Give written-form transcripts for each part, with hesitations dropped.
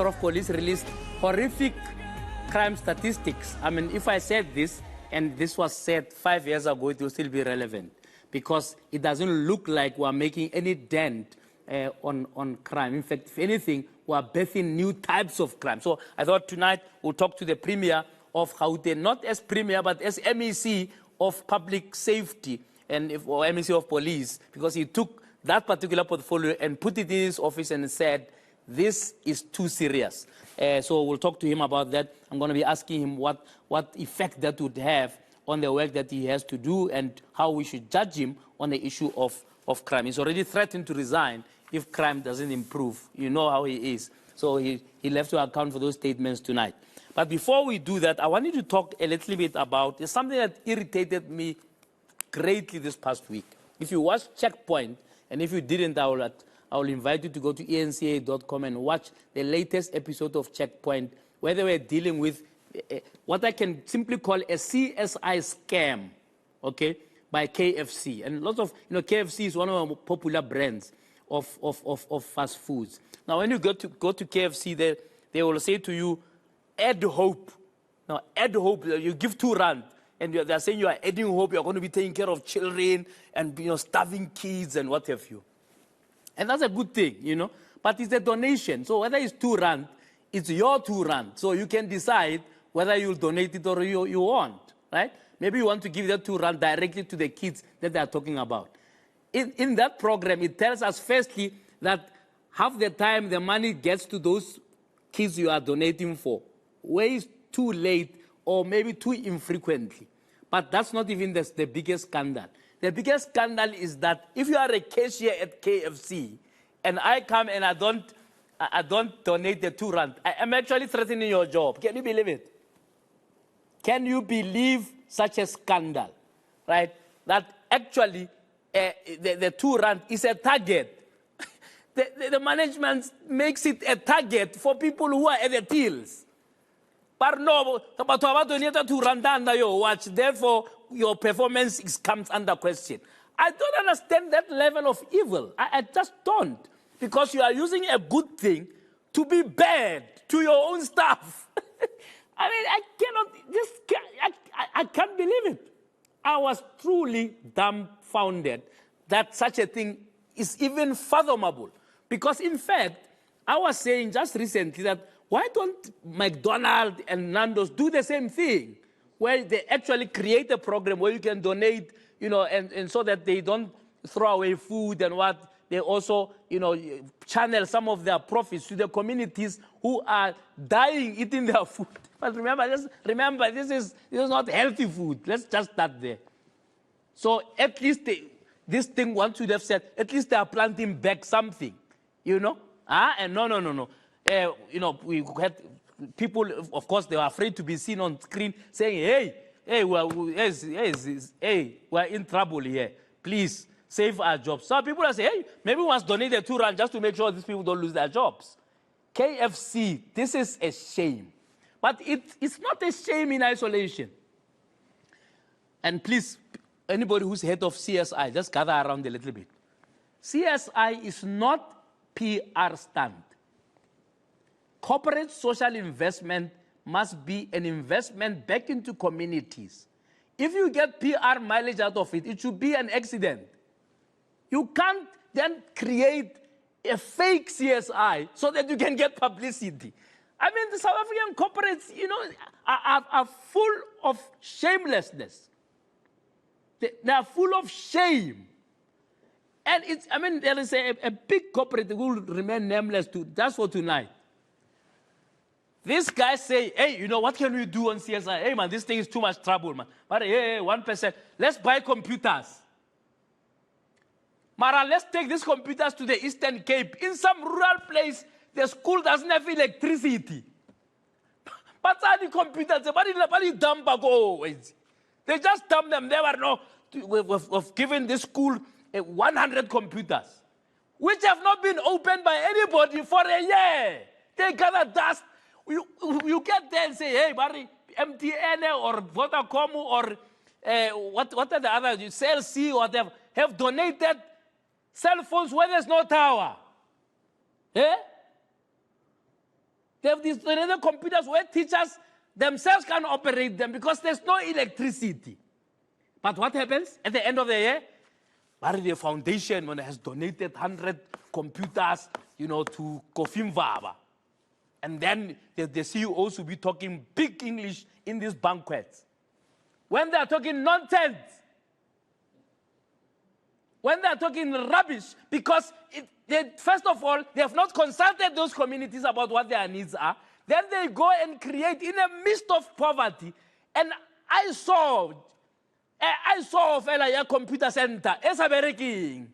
of Police released horrific crime statistics. I mean, if I said this, and this was said 5 years ago, it will still be relevant because it doesn't look like we're making any dent on crime. In fact, if anything, we're birthing new types of crime. So I thought tonight we'll talk to the Premier of Gauteng, not as Premier, but as MEC of Public Safety or MEC of Police, because he took that particular portfolio and put it in his office and said, this is too serious. So we'll talk to him about that. I'm going to be asking him what effect that would have on the work that he has to do and how we should judge him on the issue of crime. He's already threatened to resign if crime doesn't improve. You know how he is. So he left to account for those statements tonight. But before we do that, I wanted to talk a little bit about something that irritated me greatly this past week. If you watch Checkpoint, and if you didn't, I will invite you to go to enca.com and watch the latest episode of Checkpoint, where they were dealing with what I can simply call a CSI scam, okay, by KFC. And lots of, KFC is one of our popular brands of fast foods. Now, when you go to KFC, they will say to you, add hope. Now, add hope, you give R2, and they're saying you are adding hope, you're going to be taking care of children and, starving kids and what have you. And that's a good thing, but it's a donation. So whether it's R2, it's your R2. So you can decide whether you'll donate it or you won't, right? Maybe you want to give that R2 directly to the kids that they're talking about. In that program, it tells us firstly that half the time the money gets to those kids you are donating for, ways too late or maybe too infrequently. But that's not even the biggest scandal. The biggest scandal is that if you are a cashier at KFC and I come and I don't donate the R2, I am actually threatening your job. Can you believe it? Can you believe such a scandal, right? That actually the R2 is a target. The management makes it a target for people who are at the tills. But no, but R2 watch, therefore your performance comes under question. I don't understand that level of evil. I just don't. Because you are using a good thing to be bad to your own staff. I mean, I can't believe it. I was truly dumbfounded that such a thing is even fathomable. Because in fact, I was saying just recently that why don't McDonald's and Nando's do the same thing? Where they actually create a program where you can donate, and so that they don't throw away food and what. They also, channel some of their profits to the communities who are dying eating their food. But remember, this is not healthy food. Let's just start there. So at least this thing one should have said, at least they are planting back something, And no. We had people, of course, they were afraid to be seen on screen saying, hey, we're in trouble here. Please save our jobs. So people are saying, hey, maybe we must donate the R2 just to make sure these people don't lose their jobs. KFC, this is a shame. But it's not a shame in isolation. And please, anybody who's head of CSI, just gather around a little bit. CSI is not PR stunt. Corporate social investment must be an investment back into communities. If you get PR mileage out of it, it should be an accident. You can't then create a fake CSI so that you can get publicity. I mean, the South African corporates, are full of shamelessness. They are full of shame. And there is a big corporate who will remain nameless just for tonight. These guys say, hey, what can we do on CSI? Hey, man, this thing is too much trouble, man. But hey, 1%, let's buy computers. Mara, let's take these computers to the Eastern Cape. In some rural place, the school doesn't have electricity. But the computers, they just dump them. We've given this school 100 computers, which have not been opened by anybody for a year. They gather dust. You get there and say, hey, Barry, MTN or Vodacom or what are the others, Cell C or whatever, have donated cell phones where there's no tower. Eh? They have these computers where teachers themselves can operate them because there's no electricity. But what happens at the end of the year? The foundation has donated 100 computers, to Kofi Mvaba. And then the CEOs will be talking big English in these banquets. When they are talking nonsense, when they are talking rubbish, because first of all, they have not consulted those communities about what their needs are. Then they go and create in the midst of poverty. And I saw a computer center. It's a working.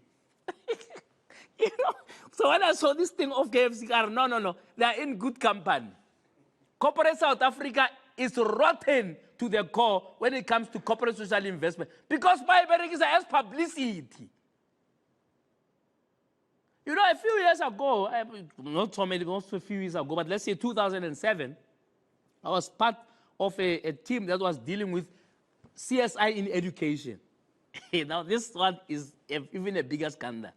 So when I saw this thing of KFC, no, they are in good company. Corporate South Africa is rotten to the core when it comes to corporate social investment. Because by Berek has publicity. A few years ago, not so many, also a few years ago, but let's say 2007, I was part of a team that was dealing with CSI in education. Now, this one is even a bigger scandal.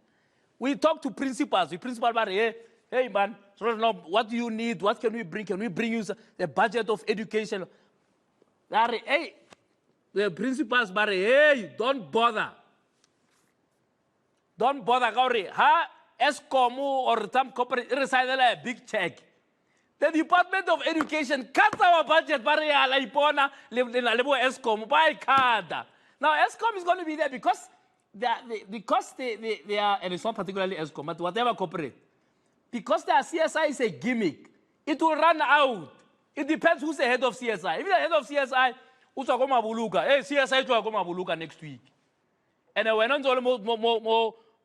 We talk to principals. The principal about, hey man, what do you need? What can we bring? Can we bring you the budget of education? Hey, the principals about, hey, don't bother. Don't bother, Gauri. ESCOM or some corporate recital a big check. The Department of Education cuts our budget, now ESCOM is going to be there because they are, and it's not particularly ESCOM, but whatever corporate, because their CSI is a gimmick, it will run out. It depends who's the head of CSI. If the head of CSI, CSI to next week. And we're not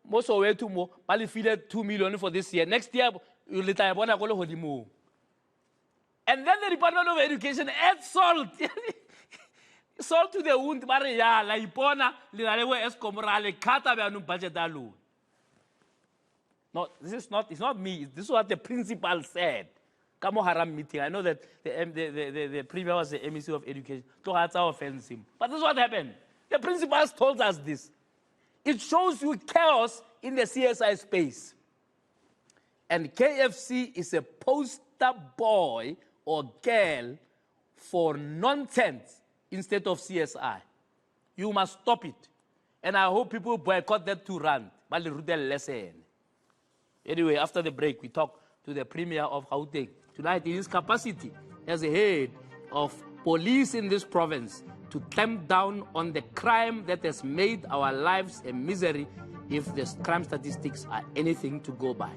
more way to more, Bali feel 2 million for this year. Next year, you let I want to go to more. And then the Department of Education adds salt. Salt to the wound, Maria, La Ipona, Linarewa Escomorale, Kata, budget alone. No, it's not me. This is what the principal said. Kamo Haram meeting. I know that the premier was the MEC of Education. To offense him. But this is what happened. The principals told us this. It shows you chaos in the CSI space. And KFC is a poster boy or girl for nonsense instead of CSI. You must stop it. And I hope people boycott that to run. But the lesson. Anyway, after the break, we talk to the Premier of Gauteng. Tonight, in his capacity as a head of police in this province, to clamp down on the crime that has made our lives a misery if the crime statistics are anything to go by.